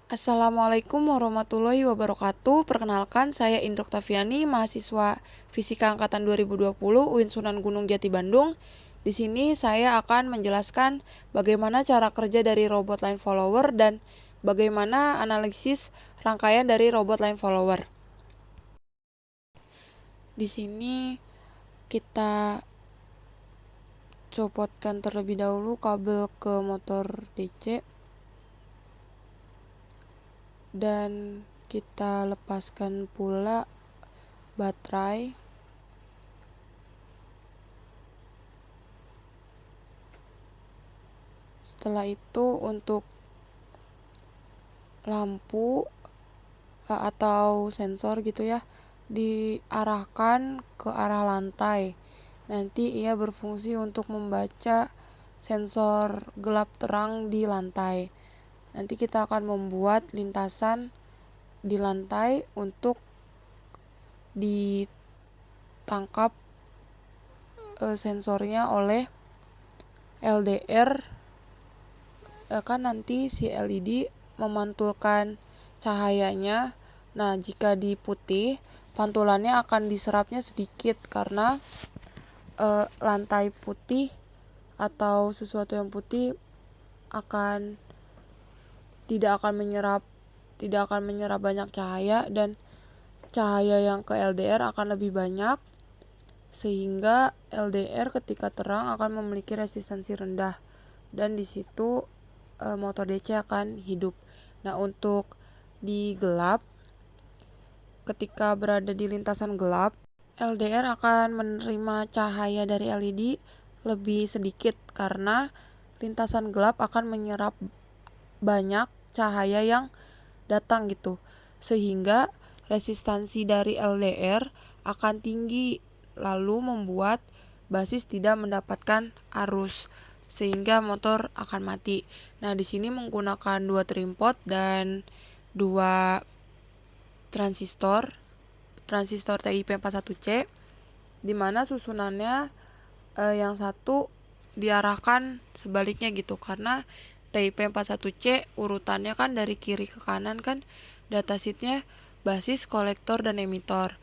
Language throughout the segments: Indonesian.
Assalamualaikum warahmatullahi wabarakatuh. Perkenalkan, saya Indra Oktaviani, mahasiswa Fisika Angkatan 2020 UIN Sunan Gunung Jati Bandung. Di sini saya akan menjelaskan bagaimana cara kerja dari robot line follower dan bagaimana analisis rangkaian dari robot line follower. Di sini kita copotkan terlebih dahulu kabel ke motor DC dan kita lepaskan pula baterai. Setelah itu untuk lampu atau sensor gitu ya, diarahkan ke arah lantai. Nanti ia berfungsi untuk membaca sensor gelap terang di lantai. Nanti kita akan membuat lintasan di lantai untuk ditangkap sensornya oleh LDR. Kan nanti si LED memantulkan cahayanya. Nah, jika di putih, pantulannya akan diserapnya sedikit karena lantai putih atau sesuatu yang putih tidak akan menyerap banyak cahaya, dan cahaya yang ke LDR akan lebih banyak, sehingga LDR ketika terang akan memiliki resistansi rendah, dan di situ motor DC akan hidup. Nah, untuk di gelap, ketika berada di lintasan gelap, LDR akan menerima cahaya dari LED lebih sedikit karena lintasan gelap akan menyerap banyak cahaya yang datang gitu, sehingga resistansi dari LDR akan tinggi, lalu membuat basis tidak mendapatkan arus sehingga motor akan mati. Nah, di sini menggunakan 2 trimpot dan 2 transistor TIP41C, di mana susunannya yang satu diarahkan sebaliknya gitu, karena TIP41C urutannya kan dari kiri ke kanan kan, datasheetnya basis, kolektor, dan emitor.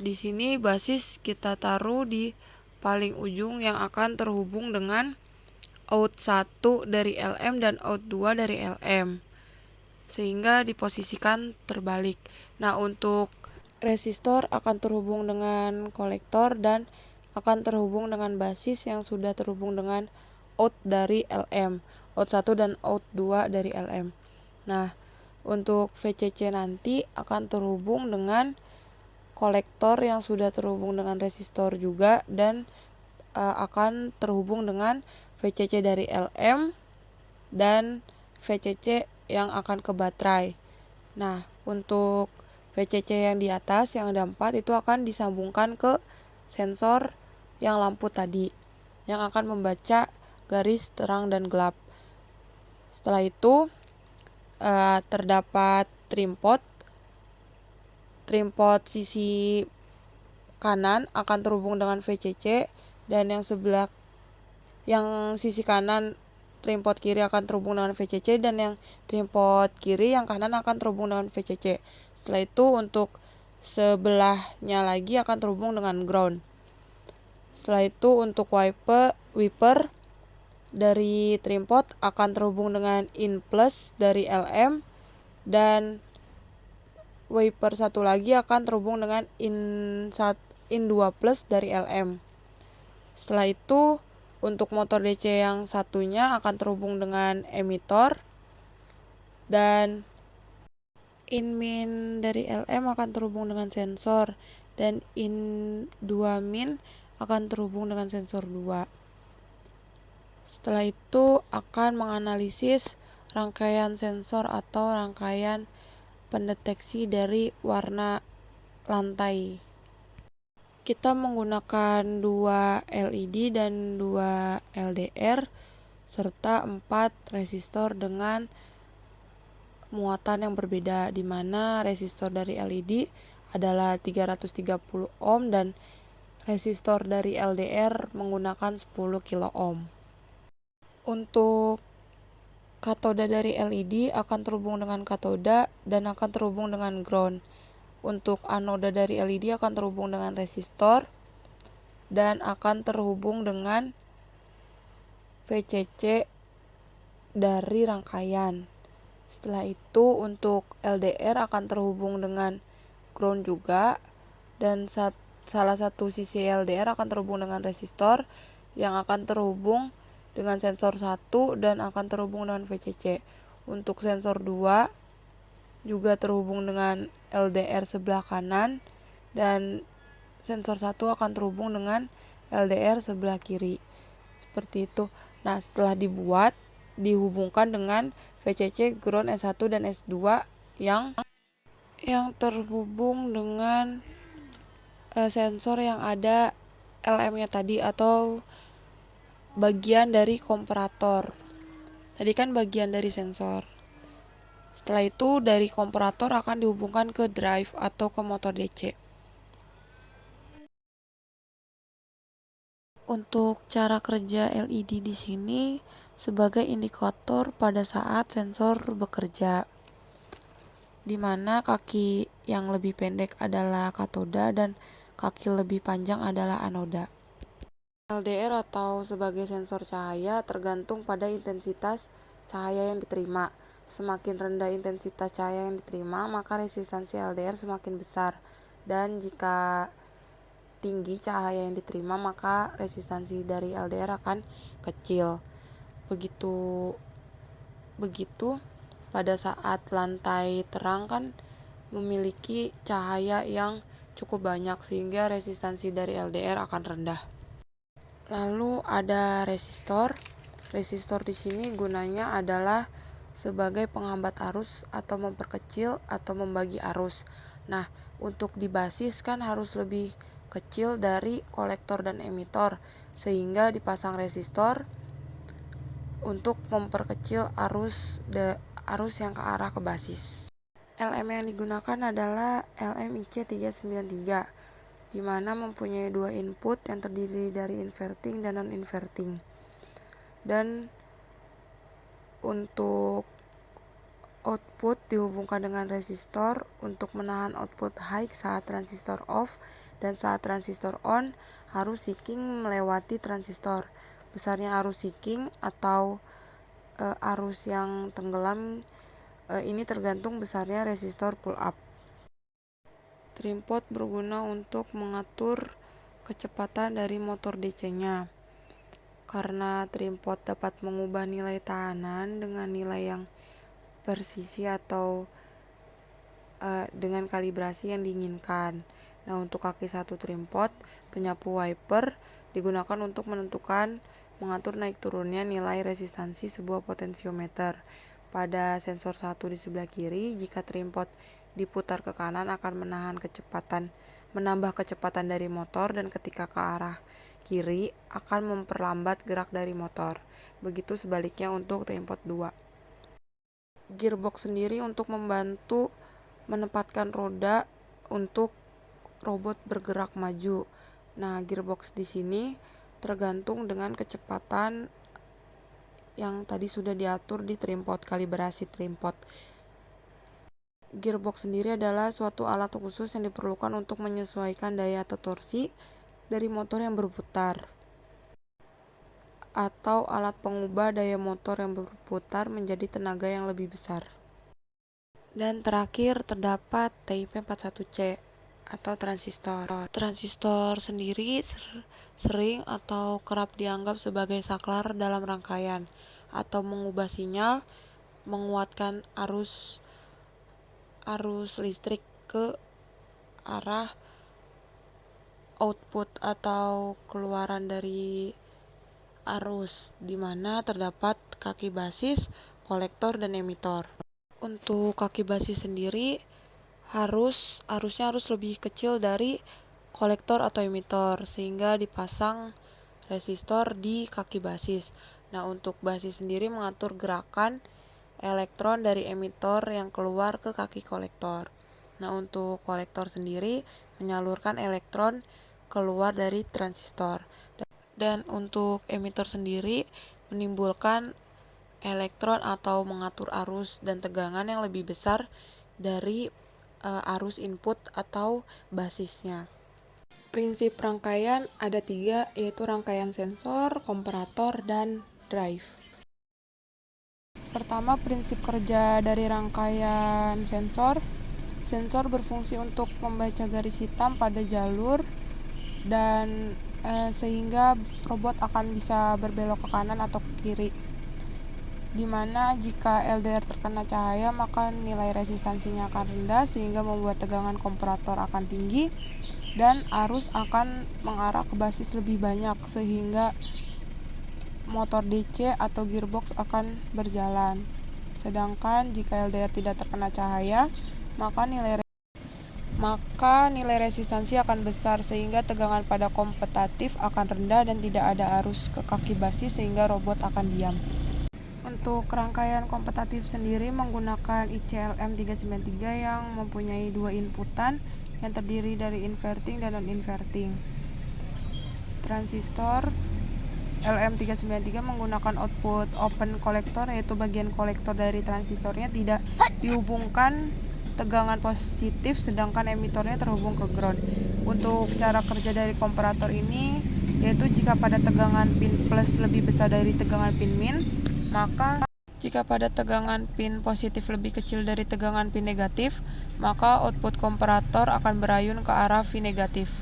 Di sini basis kita taruh di paling ujung yang akan terhubung dengan out 1 dari LM dan out 2 dari LM, sehingga diposisikan terbalik. Nah, untuk resistor akan terhubung dengan kolektor dan akan terhubung dengan basis yang sudah terhubung dengan out dari LM, out 1 dan out 2 dari LM. Nah, untuk VCC nanti akan terhubung dengan kolektor yang sudah terhubung dengan resistor juga, dan akan terhubung dengan VCC dari LM dan VCC yang akan ke baterai. Nah, untuk VCC yang di atas yang ada 4 itu akan disambungkan ke sensor yang lampu tadi yang akan membaca garis terang dan gelap. Setelah itu terdapat trimpot sisi kanan akan terhubung dengan VCC, dan yang sisi kanan trimpot kiri akan terhubung dengan VCC, dan yang trimpot kiri yang kanan akan terhubung dengan VCC. Setelah itu untuk sebelahnya lagi akan terhubung dengan ground. Setelah itu untuk wiper dari trimpot akan terhubung dengan in plus dari LM, dan wiper satu lagi akan terhubung dengan in 2 plus dari LM. Setelah itu untuk motor DC yang satunya akan terhubung dengan emitor, dan in min dari LM akan terhubung dengan sensor, dan in 2 min akan terhubung dengan sensor 2. Setelah itu akan menganalisis rangkaian sensor atau rangkaian pendeteksi dari warna lantai. Kita menggunakan 2 LED dan 2 LDR serta 4 resistor dengan muatan yang berbeda, di mana resistor dari LED adalah 330 ohm dan resistor dari LDR menggunakan 10 kilo ohm. Untuk Katoda dari LED akan terhubung dengan katoda dan akan terhubung dengan ground. Untuk anoda dari LED akan terhubung dengan resistor dan akan terhubung dengan VCC dari rangkaian. Setelah itu untuk LDR akan terhubung dengan ground juga, dan salah satu sisi LDR akan terhubung dengan resistor yang akan terhubung dengan sensor 1 dan akan terhubung dengan VCC. Untuk sensor 2 juga terhubung dengan LDR sebelah kanan dan sensor 1 akan terhubung dengan LDR sebelah kiri. Seperti itu. Nah, setelah dihubungkan dengan VCC, ground S1 dan S2 yang terhubung dengan sensor yang ada LM-nya tadi atau bagian dari komparator. Tadi kan bagian dari sensor. Setelah itu dari komparator akan dihubungkan ke drive atau ke motor DC. Untuk cara kerja LED di sini sebagai indikator pada saat sensor bekerja, di mana kaki yang lebih pendek adalah katoda dan kaki lebih panjang adalah anoda. LDR atau sebagai sensor cahaya tergantung pada intensitas cahaya yang diterima. Semakin rendah intensitas cahaya yang diterima, maka resistansi LDR semakin besar. Dan jika tinggi cahaya yang diterima, maka resistansi dari LDR akan kecil. Begitu pada saat lantai terang kan memiliki cahaya yang cukup banyak sehingga resistansi dari LDR akan rendah. Lalu ada resistor. Resistor di sini gunanya adalah sebagai penghambat arus atau memperkecil atau membagi arus. Nah, untuk di basis kan harus lebih kecil dari kolektor dan emitor, sehingga dipasang resistor untuk memperkecil arus yang ke arah ke basis. LM yang digunakan adalah LM-IC393, di mana mempunyai dua input yang terdiri dari inverting dan non-inverting. Dan untuk output dihubungkan dengan resistor untuk menahan output high saat transistor off, dan saat transistor on arus seeking melewati transistor. Besarnya arus seeking atau arus yang tenggelam ini tergantung besarnya resistor pull up. Trim pot berguna untuk mengatur kecepatan dari motor DC-nya. Karena trim pot dapat mengubah nilai tahanan dengan nilai yang persisi atau dengan kalibrasi yang diinginkan. Nah, untuk kaki satu trim pot, penyapu wiper digunakan untuk mengatur naik turunnya nilai resistansi sebuah potensiometer. Pada sensor 1 di sebelah kiri, jika trim pot diputar ke kanan akan menambah kecepatan dari motor, dan ketika ke arah kiri akan memperlambat gerak dari motor. Begitu sebaliknya untuk trim pot 2. Gearbox sendiri untuk membantu menempatkan roda untuk robot bergerak maju. Nah, gearbox di sini tergantung dengan kecepatan yang tadi sudah diatur di trim pot, kalibrasi trim pot. Gearbox sendiri adalah suatu alat khusus yang diperlukan untuk menyesuaikan daya atau torsi dari motor yang berputar, atau alat pengubah daya motor yang berputar menjadi tenaga yang lebih besar. Dan terakhir terdapat TIP41C atau transistor. Transistor sendiri sering atau kerap dianggap sebagai saklar dalam rangkaian atau mengubah sinyal, menguatkan arus listrik ke arah output atau keluaran dari arus, di mana terdapat kaki basis, kolektor, dan emitor. Untuk kaki basis sendiri arusnya harus lebih kecil dari kolektor atau emitor sehingga dipasang resistor di kaki basis. Nah, untuk basis sendiri mengatur gerakan elektron dari emitor yang keluar ke kaki kolektor. Nah, untuk kolektor sendiri menyalurkan elektron keluar dari transistor. Dan untuk emitor sendiri menimbulkan elektron atau mengatur arus dan tegangan yang lebih besar dari arus input atau basisnya. Prinsip rangkaian ada 3, yaitu rangkaian sensor, komparator, dan drive. Pertama, prinsip kerja dari rangkaian sensor. Sensor berfungsi untuk membaca garis hitam pada jalur dan sehingga robot akan bisa berbelok ke kanan atau ke kiri. Dimana jika LDR terkena cahaya maka nilai resistansinya akan rendah sehingga membuat tegangan komparator akan tinggi dan arus akan mengarah ke basis lebih banyak sehingga motor DC atau gearbox akan berjalan. Sedangkan jika LDR tidak terkena cahaya maka nilai resistansi akan besar sehingga tegangan pada kompetitif akan rendah dan tidak ada arus ke kaki basis sehingga robot akan diam. Untuk rangkaian kompetitif sendiri menggunakan ICLM 393 yang mempunyai 2 inputan yang terdiri dari inverting dan non-inverting. Transistor LM393 menggunakan output open kolektor, yaitu bagian kolektor dari transistornya tidak dihubungkan tegangan positif sedangkan emitornya terhubung ke ground. Untuk cara kerja dari komparator ini yaitu jika pada tegangan pin plus lebih besar dari tegangan pin min, maka jika pada tegangan pin positif lebih kecil dari tegangan pin negatif, maka output komparator akan berayun ke arah V negatif.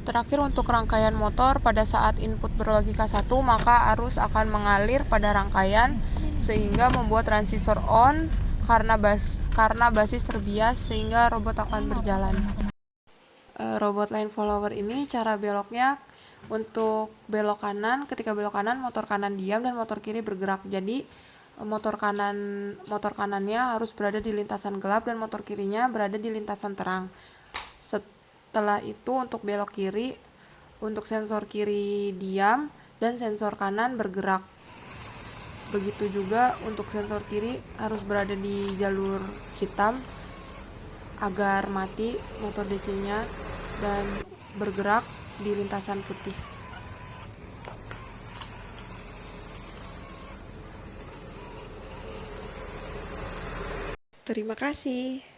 Terakhir, untuk rangkaian motor, pada saat input berlogika 1, maka arus akan mengalir pada rangkaian sehingga membuat transistor on karena basis terbias sehingga robot akan berjalan. Robot line follower ini cara beloknya untuk belok kanan, ketika belok kanan motor kanan diam dan motor kiri bergerak. Jadi motor kanannya harus berada di lintasan gelap dan motor kirinya berada di lintasan terang. Setelah itu untuk belok kiri, untuk sensor kiri diam dan sensor kanan bergerak. Begitu juga untuk sensor kiri harus berada di jalur hitam agar mati motor DC-nya dan bergerak di lintasan putih. Terima kasih.